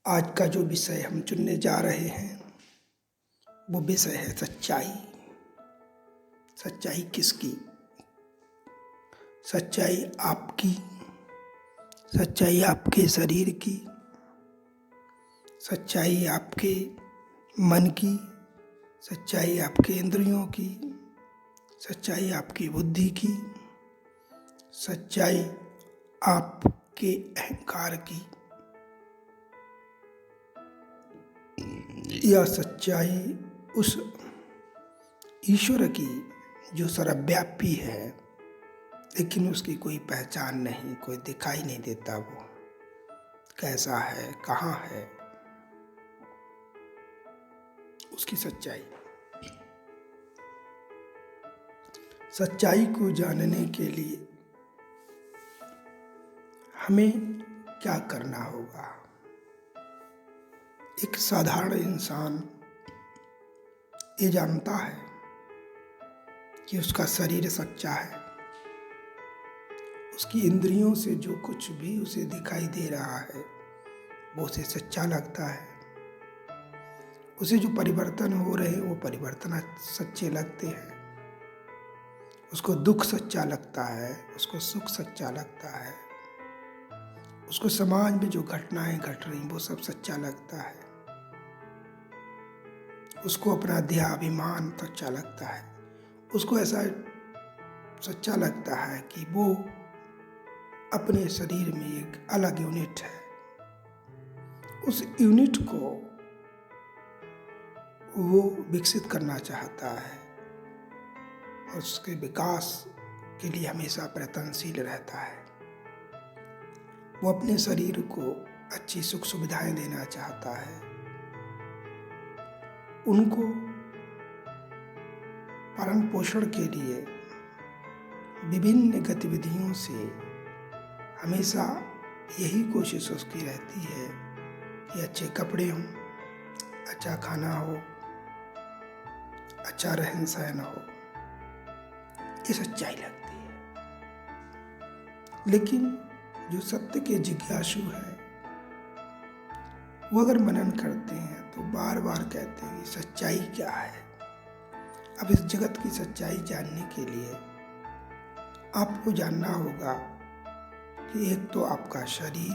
आज का जो विषय हम चुनने जा रहे हैं वो विषय है सच्चाई। सच्चाई किसकी? सच्चाई आपकी, सच्चाई आपके शरीर की, सच्चाई आपके मन की, सच्चाई आपके इंद्रियों की, सच्चाई आपकी बुद्धि की, सच्चाई आपके अहंकार की, या सच्चाई उस ईश्वर की जो सर्वव्यापी है लेकिन उसकी कोई पहचान नहीं, कोई दिखाई नहीं देता। वो कैसा है, कहाँ है, उसकी सच्चाई। सच्चाई को जानने के लिए हमें क्या करना होगा? एक साधारण इंसान ये जानता है कि उसका शरीर सच्चा है। उसकी इंद्रियों से जो कुछ भी उसे दिखाई दे रहा है वो उसे सच्चा लगता है। उसे जो परिवर्तन हो रहे हैं वो परिवर्तन सच्चे लगते हैं। उसको दुख सच्चा लगता है, उसको सुख सच्चा लगता है, उसको समाज में जो घटनाएं घट रही वो सब सच्चा लगता है। उसको अपना देहाभिमान सच्चा लगता है। उसको ऐसा सच्चा लगता है कि वो अपने शरीर में एक अलग यूनिट है। उस यूनिट को वो विकसित करना चाहता है और उसके विकास के लिए हमेशा प्रयत्नशील रहता है। वो अपने शरीर को अच्छी सुख सुविधाएं देना चाहता है। उनको पालन पोषण के लिए विभिन्न गतिविधियों से हमेशा यही कोशिश उसकी रहती है कि अच्छे कपड़े हों, अच्छा खाना हो, अच्छा रहन सहन हो। ये सच्चाई लगती है। लेकिन जो सत्य के जिज्ञासु है वो अगर मनन करते हैं तो बार बार कहते हैं कि सच्चाई क्या है। अब इस जगत की सच्चाई जानने के लिए आपको जानना होगा कि एक तो आपका शरीर,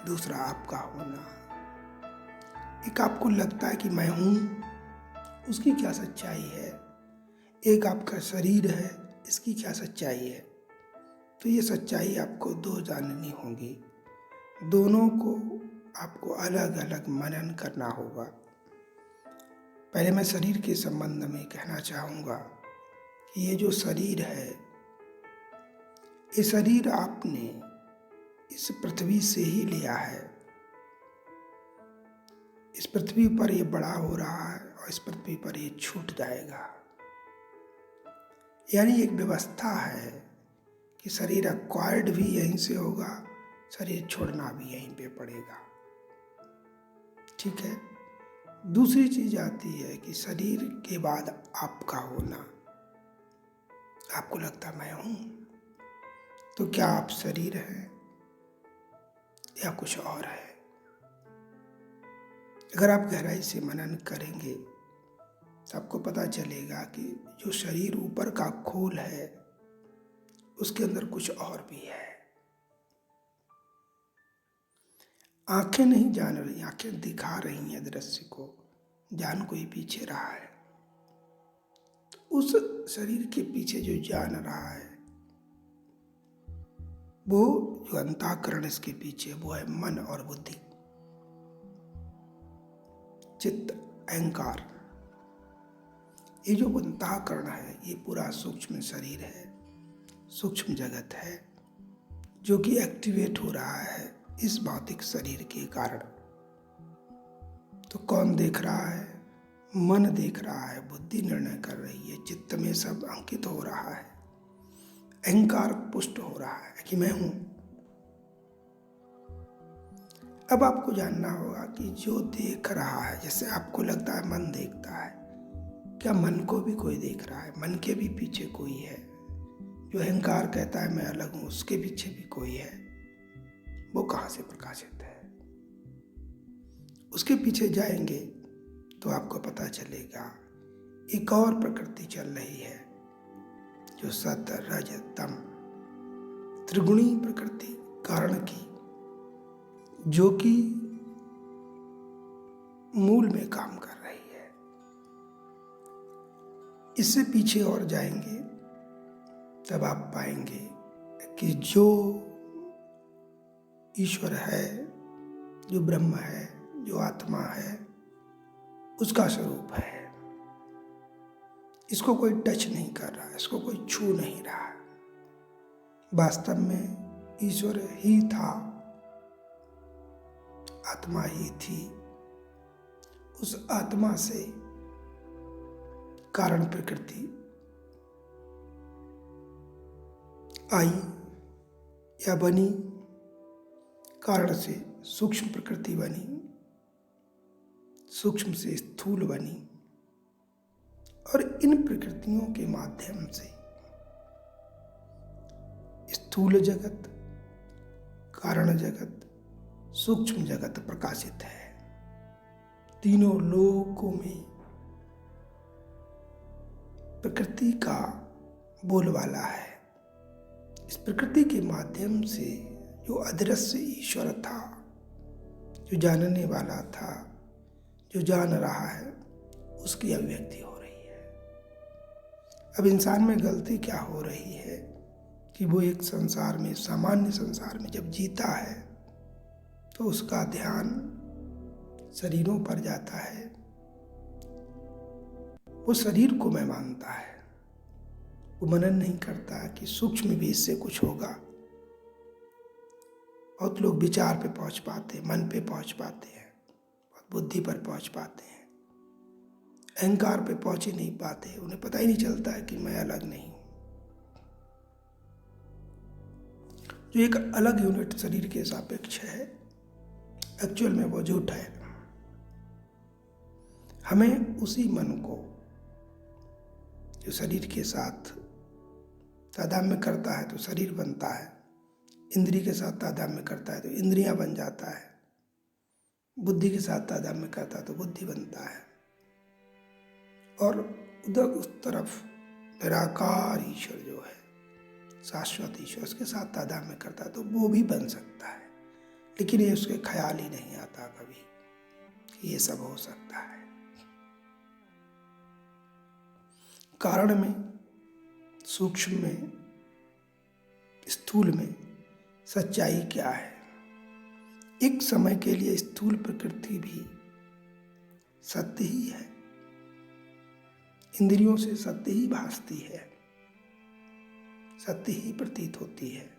दूसरा आपका होना। एक आपको लगता है कि मैं हूँ, उसकी क्या सच्चाई है। एक आपका शरीर है, इसकी क्या सच्चाई है। तो ये सच्चाई आपको दो जाननी होगी। दोनों को आपको अलग अलग मनन करना होगा। पहले मैं शरीर के संबंध में कहना चाहूँगा कि ये जो शरीर है, ये शरीर आपने इस पृथ्वी से ही लिया है। इस पृथ्वी पर ये बड़ा हो रहा है और इस पृथ्वी पर ये छूट जाएगा। यानी एक व्यवस्था है कि शरीर एक्वायर्ड भी यहीं से होगा, शरीर छोड़ना भी यहीं पे पड़ेगा। ठीक है। दूसरी चीज आती है कि शरीर के बाद आपका होना। आपको लगता मैं हूं, तो क्या आप शरीर हैं या कुछ और है? अगर आप गहराई से मनन करेंगे तो आपको पता चलेगा कि जो शरीर ऊपर का खोल है उसके अंदर कुछ और भी है। आंखें नहीं जान रही, आंखें दिखा रही हैं दृश्य को, जान कोई पीछे रहा है। तो उस शरीर के पीछे जो जान रहा है वो जो अंतःकरण इसके पीछे वो है मन और बुद्धि, चित्त, अहंकार। ये जो अंतःकरण है ये पूरा सूक्ष्म शरीर है, सूक्ष्म जगत है जो कि एक्टिवेट हो रहा है इस भौतिक शरीर के कारण। तो कौन देख रहा है? मन देख रहा है, बुद्धि निर्णय कर रही है, चित्त में सब अंकित हो रहा है, अहंकार पुष्ट हो रहा है कि मैं हूं। अब आपको जानना होगा कि जो देख रहा है, जैसे आपको लगता है मन देखता है, क्या मन को भी कोई देख रहा है? मन के भी पीछे कोई है। जो अहंकार कहता है मैं अलग हूं, उसके पीछे भी कोई है। वो कहां से प्रकाशित है? उसके पीछे जाएंगे तो आपको पता चलेगा एक और प्रकृति चल रही है, जो सत रज तम त्रिगुणी प्रकृति कारण की, जो कि मूल में काम कर रही है। इससे पीछे और जाएंगे तब आप पाएंगे कि जो ईश्वर है, जो ब्रह्म है, जो आत्मा है, उसका स्वरूप है। इसको कोई टच नहीं कर रहा, इसको कोई छू नहीं रहा। वास्तव में ईश्वर ही था, आत्मा ही थी। उस आत्मा से कारण प्रकृति आई या बनी, कारण से सूक्ष्म प्रकृति बनी, सूक्ष्म से स्थूल बनी, और इन प्रकृतियों के माध्यम से स्थूल जगत, कारण जगत, सूक्ष्म जगत प्रकाशित है। तीनों लोकों में प्रकृति का बोलबाला है। इस प्रकृति के माध्यम से जो अदृश्य ईश्वर था, जो जानने वाला था, जो जान रहा है, उसकी अभिव्यक्ति हो रही है। अब इंसान में गलती क्या हो रही है कि वो एक संसार में, सामान्य संसार में जब जीता है तो उसका ध्यान शरीरों पर जाता है। वो शरीर को मैं मानता है, वो मनन नहीं करता कि सूक्ष्म भी इससे कुछ होगा। बहुत लोग विचार पे पहुंच पाते हैं, मन पे पहुंच पाते हैं, बुद्धि पर पहुंच पाते हैं, अहंकार पे पहुंच ही नहीं पाते। उन्हें पता ही नहीं चलता है कि मैं अलग नहीं हूं। जो एक अलग यूनिट शरीर के सापेक्ष है, एक्चुअल में वो झूठ है। हमें उसी मन को जो शरीर के साथ तादात्म्य करता है तो शरीर बनता है, इंद्रिय के साथ तादात्म्य करता है तो इंद्रियां बन जाता है, बुद्धि के साथ तादात्म्य करता है तो बुद्धि बनता है, और उधर उस तरफ निराकार ईश्वर जो है, शाश्वत ईश्वर, उसके साथ तादात्म्य करता है तो वो भी बन सकता है। लेकिन ये उसके ख्याल ही नहीं आता कभी कि ये सब हो सकता है। कारण में, सूक्ष्म में, स्थूल में सच्चाई क्या है? एक समय के लिए स्थूल प्रकृति भी सत्य ही है, इंद्रियों से सत्य ही भासती है, सत्य ही प्रतीत होती है।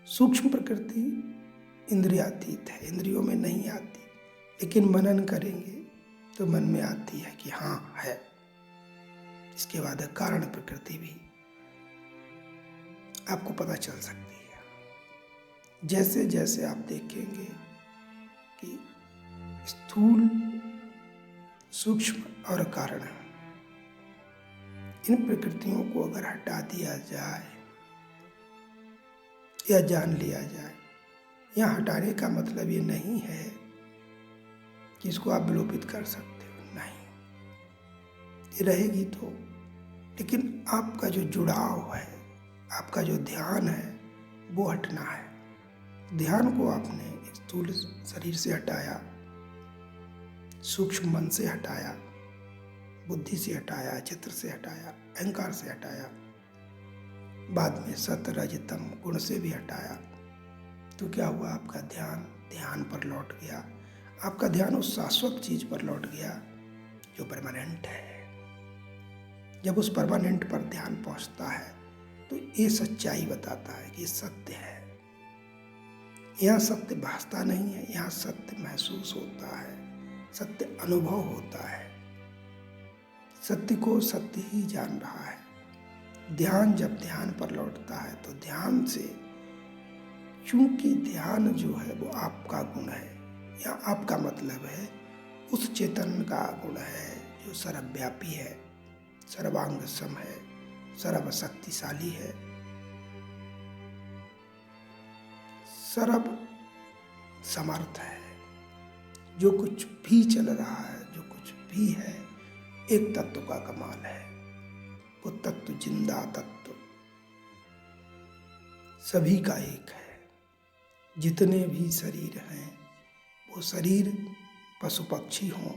सूक्ष्म प्रकृति इंद्रियातीत है, इंद्रियों में नहीं आती, लेकिन मनन करेंगे तो मन में आती है कि हाँ है। इसके बाद कारण प्रकृति भी आपको पता चल सकती है। जैसे जैसे आप देखेंगे कि स्थूल, सूक्ष्म और कारण, इन प्रकृतियों को अगर हटा दिया जाए या जान लिया जाए, यहाँ हटाने का मतलब ये नहीं है कि इसको आप विलोपित कर सकते हो, नहीं, ये रहेगी तो। लेकिन आपका जो जुड़ाव है, आपका जो ध्यान है, वो हटना है। ध्यान को आपने स्थूल शरीर से हटाया, सूक्ष्म मन से हटाया, बुद्धि से हटाया, चित्र से हटाया, अहंकार से हटाया, बाद में सत रज तम गुण से भी हटाया, तो क्या हुआ? आपका ध्यान पर लौट गया। आपका ध्यान उस शाश्वत चीज पर लौट गया जो परमानेंट है। जब उस परमानेंट पर ध्यान पहुंचता है तो ये सच्चाई बताता है कि सत्य है। यहाँ सत्य भासता नहीं है, यहाँ सत्य महसूस होता है, सत्य अनुभव होता है। सत्य को सत्य ही जान रहा है। ध्यान जब ध्यान पर लौटता है तो ध्यान से, चूंकि ध्यान जो है वो आपका गुण है, या आपका मतलब है उस चेतन का गुण है जो सर्वव्यापी है, सर्वांग सम है, सर्वशक्तिशाली है, सर्व समर्थ है, जो कुछ भी चल रहा है, जो कुछ भी है, एक तत्व का कमाल है। वो तत्व जिंदा तत्व सभी का एक है। जितने भी शरीर हैं, वो शरीर पशु पक्षी हों,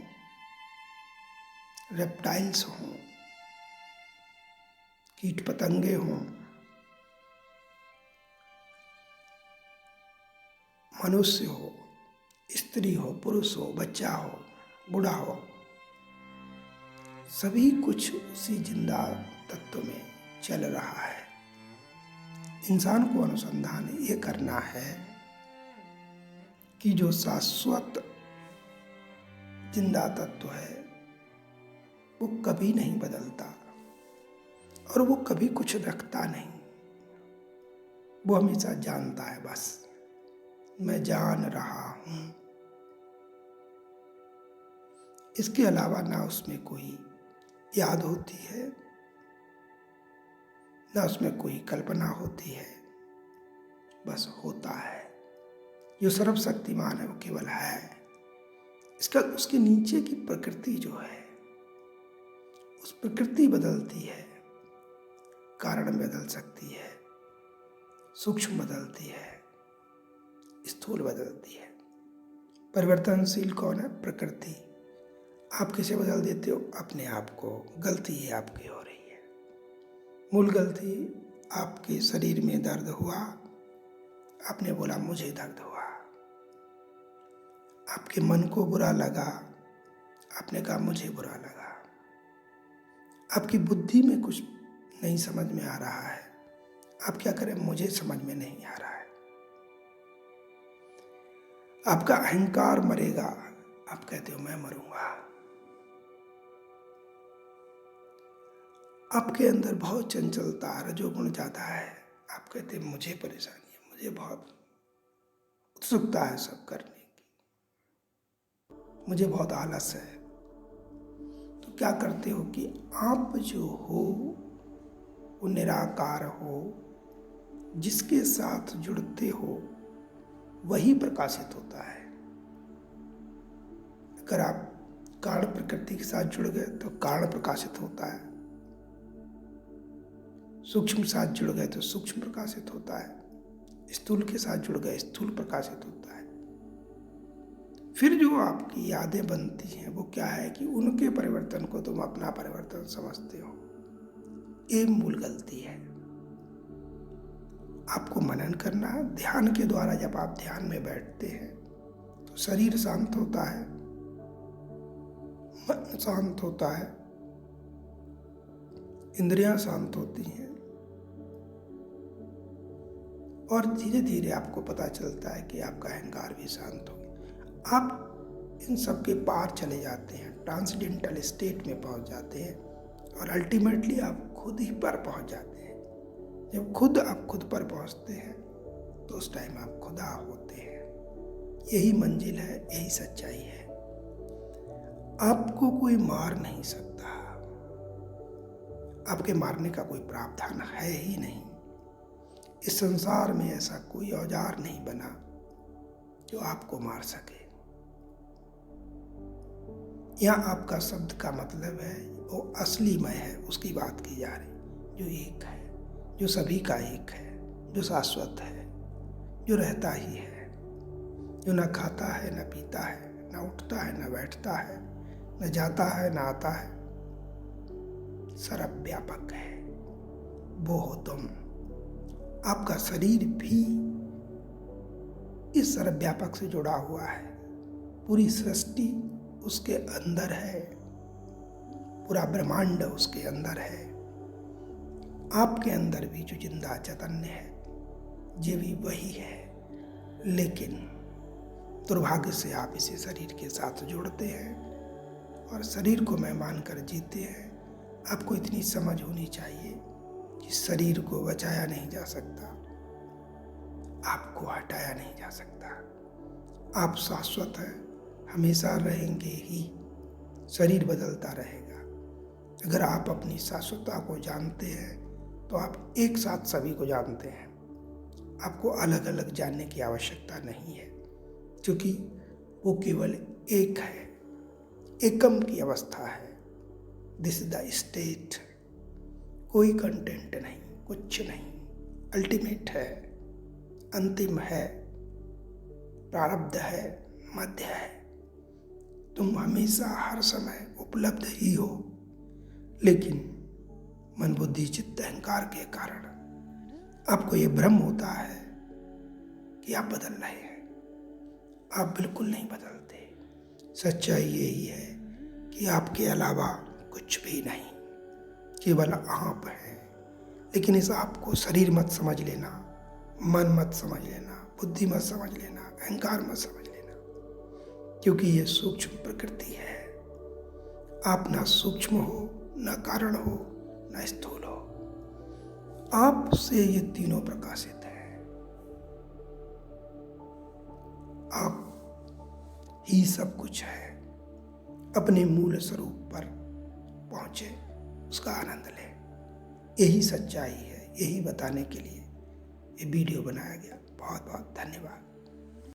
रेप्टाइल्स हों, कीट पतंगे हों, मनुष्य हो, स्त्री हो, पुरुष हो, बच्चा हो, बूढ़ा हो, सभी कुछ उसी जिंदा तत्व में चल रहा है। इंसान को अनुसंधान ये करना है कि जो शाश्वत जिंदा तत्व है वो कभी नहीं बदलता और वो कभी कुछ रखता नहीं। वो हमेशा जानता है, बस मैं जान रहा हूं। इसके अलावा ना उसमें कोई याद होती है, ना उसमें कोई कल्पना होती है, बस होता है। जो सर्वशक्तिमान है वो केवल है। इसका उसके नीचे की प्रकृति जो है, उस प्रकृति बदलती है, कारण बदल सकती है, सूक्ष्म बदलती है, स्थूल बदलती है। परिवर्तनशील कौन है? प्रकृति। आप किसे बदल देते हो? अपने आप को। गलती है आपकी हो रही है। मूल गलती, आपके शरीर में दर्द हुआ, आपने बोला मुझे दर्द हुआ। आपके मन को बुरा लगा, आपने कहा मुझे बुरा लगा। आपकी बुद्धि में कुछ नहीं समझ में आ रहा है, आप क्या करें? मुझे समझ में नहीं आ रहा है। आपका अहंकार मरेगा, आप कहते हो मैं मरूंगा। आपके अंदर बहुत चंचलता, रजोगुण ज्यादा है, आप कहते हैं मुझे परेशानी है, मुझे बहुत उत्सुकता है सब करने की, मुझे बहुत आलस है। तो क्या करते हो कि आप जो हो वो निराकार हो, जिसके साथ जुड़ते हो वही प्रकाशित होता है। अगर आप कारण प्रकृति के साथ जुड़ गए तो कारण प्रकाशित होता है, सूक्ष्म के साथ जुड़ गए तो सूक्ष्म प्रकाशित होता है, स्थूल के साथ जुड़ गए स्थूल प्रकाशित होता है। फिर जो आपकी यादें बनती हैं वो क्या है कि उनके परिवर्तन को तुम अपना परिवर्तन समझते हो। ये मूल गलती है। आपको मनन करना, ध्यान के द्वारा जब आप ध्यान में बैठते हैं तो शरीर शांत होता है, मन शांत होता है, इंद्रियां शांत होती हैं और धीरे धीरे आपको पता चलता है कि आपका अहंकार भी शांत हो गया। आप इन सब के पार चले जाते हैं, ट्रांसेंडेंटल स्टेट में पहुंच जाते हैं और अल्टीमेटली आप खुद ही पर पहुंच जाते हैं। जब खुद आप खुद पर पहुंचते हैं तो उस टाइम आप खुदा होते हैं। यही मंजिल है, यही सच्चाई है। आपको कोई मार नहीं सकता, आपके मारने का कोई प्रावधान है ही नहीं। इस संसार में ऐसा कोई औजार नहीं बना जो आपको मार सके। यहाँ आपका शब्द का मतलब है वो असली मैं है, उसकी बात की जा रही, जो एक है, जो सभी का एक है, जो शाश्वत है, जो रहता ही है, जो न खाता है न पीता है, न उठता है न बैठता है, न जाता है न आता है, सर्वव्यापक है। वो हो तुम। आपका शरीर भी इस सर्वव्यापक से जुड़ा हुआ है। पूरी सृष्टि उसके अंदर है, पूरा ब्रह्मांड उसके अंदर है। आपके अंदर भी जो जिंदा चैतन्य है ये भी वही है, लेकिन दुर्भाग्य से आप इसे शरीर के साथ जोड़ते हैं और शरीर को मैं मानकर जीते हैं। आपको इतनी समझ होनी चाहिए कि शरीर को बचाया नहीं जा सकता, आपको हटाया नहीं जा सकता। आप शाश्वत हैं, हमेशा रहेंगे ही। शरीर बदलता रहेगा। अगर आप अपनी शाश्वतता को जानते हैं तो आप एक साथ सभी को जानते हैं। आपको अलग अलग जानने की आवश्यकता नहीं है, क्योंकि वो केवल एक है, एकम की अवस्था है। This is the state. कोई कंटेंट नहीं, कुछ नहीं, अल्टीमेट है, अंतिम है, प्रारब्ध है, मध्य है। तुम हमेशा हर समय उपलब्ध ही हो, लेकिन मन बुद्धि चित्त अहंकार के कारण आपको ये भ्रम होता है कि आप बदल रहे हैं। आप बिल्कुल नहीं बदलते। सच्चाई यही है कि आपके अलावा कुछ भी नहीं, केवल आप हैं। लेकिन इस आप को शरीर मत समझ लेना, मन मत समझ लेना, बुद्धि मत समझ लेना, अहंकार मत समझ लेना, क्योंकि ये सूक्ष्म प्रकृति है। आप ना सूक्ष्म हो, ना कारण हो, ना स्थूल हो। आपसे ये तीनों प्रकाशित है। आप ही सब कुछ है। अपने मूल स्वरूप पर पहुंचे, उसका आनंद ले। यही सच्चाई है। यही बताने के लिए ये वीडियो बनाया गया। बहुत बहुत धन्यवाद।